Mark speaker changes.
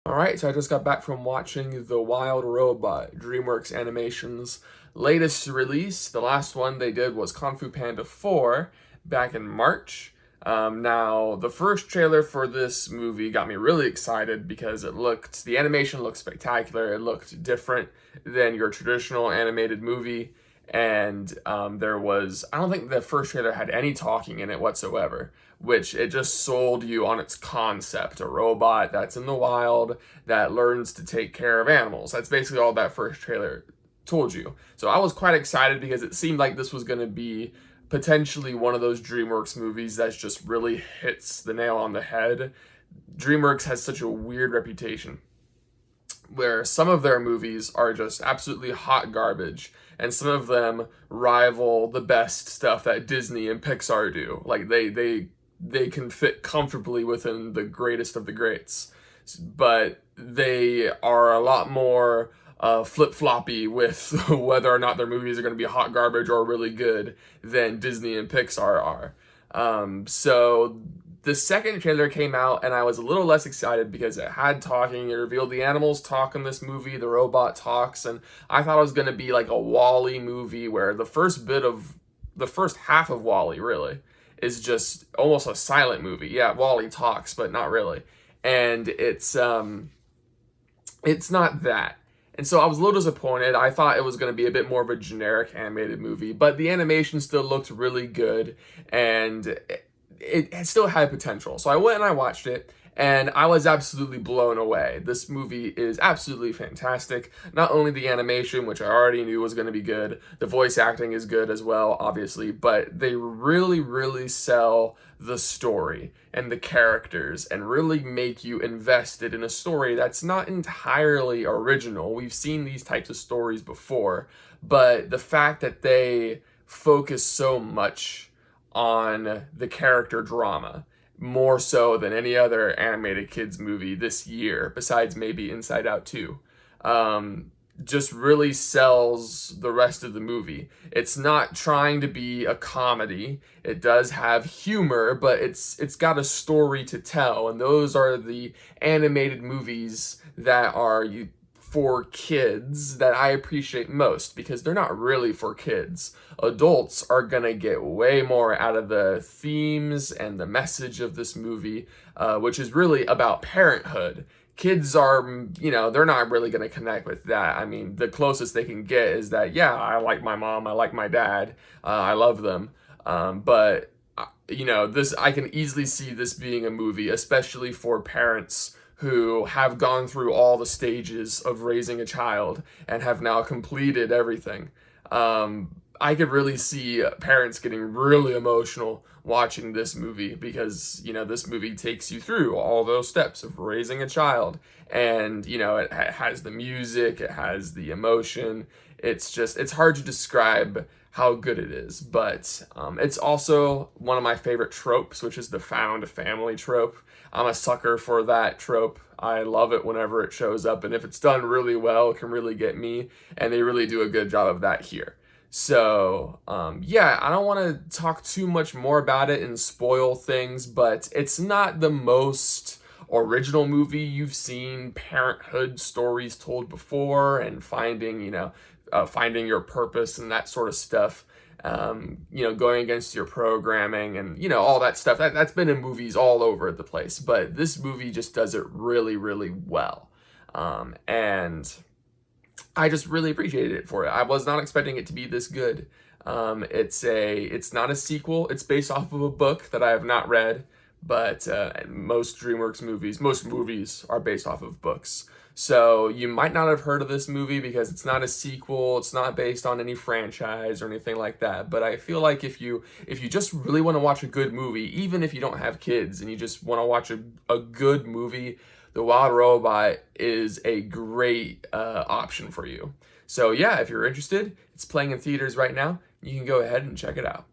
Speaker 1: Alright, so I just got back from watching The Wild Robot, Dreamworks Animation's latest release. The last one they did was Kung Fu Panda 4 back in March. Now, the first trailer for this movie got me really excited because the animation looked spectacular. It looked different than your traditional animated movie. And I don't think the first trailer had any talking in it whatsoever, which it just sold you on its concept. A robot that's in the wild that learns to take care of animals. That's basically all that first trailer told you. So I was quite excited because it seemed like this was going to be potentially one of those DreamWorks movies that just really hits the nail on the head. DreamWorks has such a weird reputation where some of their movies are just absolutely hot garbage, and some of them rival the best stuff that Disney and Pixar do. Like they can fit comfortably within the greatest of the greats, but they are a lot more flip-floppy with whether or not their movies are going to be hot garbage or really good than Disney and Pixar are. So the second trailer came out and I was a little less excited because it had talking. It revealed the animals talk in this movie, the robot talks, and I thought it was going to be like a WALL-E movie where the first half of WALL-E really is just almost a silent movie. Yeah, WALL-E talks, but not really. And it's not that. And so I was a little disappointed. I thought it was going to be a bit more of a generic animated movie, but the animation still looked really good, and it still had potential. So I went and I watched it, and I was absolutely blown away. This movie is absolutely fantastic. Not only the animation, which I already knew was going to be good, the voice acting is good as well, obviously, but they really, really sell the story and the characters and really make you invested in a story that's not entirely original. We've seen these types of stories before, but the fact that they focus so much on the character drama, more so than any other animated kids movie this year, besides maybe Inside Out 2, just really sells the rest of the movie. It's not trying to be a comedy. It does have humor, but it's got a story to tell, and those are the animated movies that are for kids that I appreciate most, because they're not really for kids. Adults are gonna get way more out of the themes and the message of this movie, which is really about parenthood. Kids are, they're not really gonna connect with that. I mean, the closest they can get is that, yeah, I like my mom, I like my dad, I love them, but I can easily see this being a movie, especially for parents who have gone through all the stages of raising a child and have now completed everything. I could really see parents getting really emotional watching this movie because, this movie takes you through all those steps of raising a child. And, it has the music, it has the emotion. It's hard to describe how good it is, but it's also one of my favorite tropes, which is the found family trope. I'm a sucker for that trope. I love it whenever it shows up, and if it's done really well, it can really get me, and they really do a good job of that here. So, yeah, I don't want to talk too much more about it and spoil things, but it's not the most original movie you've seen parenthood stories told before, and finding your purpose and that sort of stuff, going against your programming and, all that stuff. That's been in movies all over the place, but this movie just does it really, really well. And I just really appreciated it for it. I was not expecting it to be this good. It's not a sequel. It's based off of a book that I have not read, but most movies are based off of books. So you might not have heard of this movie because it's not a sequel, it's not based on any franchise or anything like that. But I feel like if you just really want to watch a good movie, even if you don't have kids and you just want to watch a good movie, The Wild Robot is a great option for you. So yeah, if you're interested, it's playing in theaters right now. You can go ahead and check it out.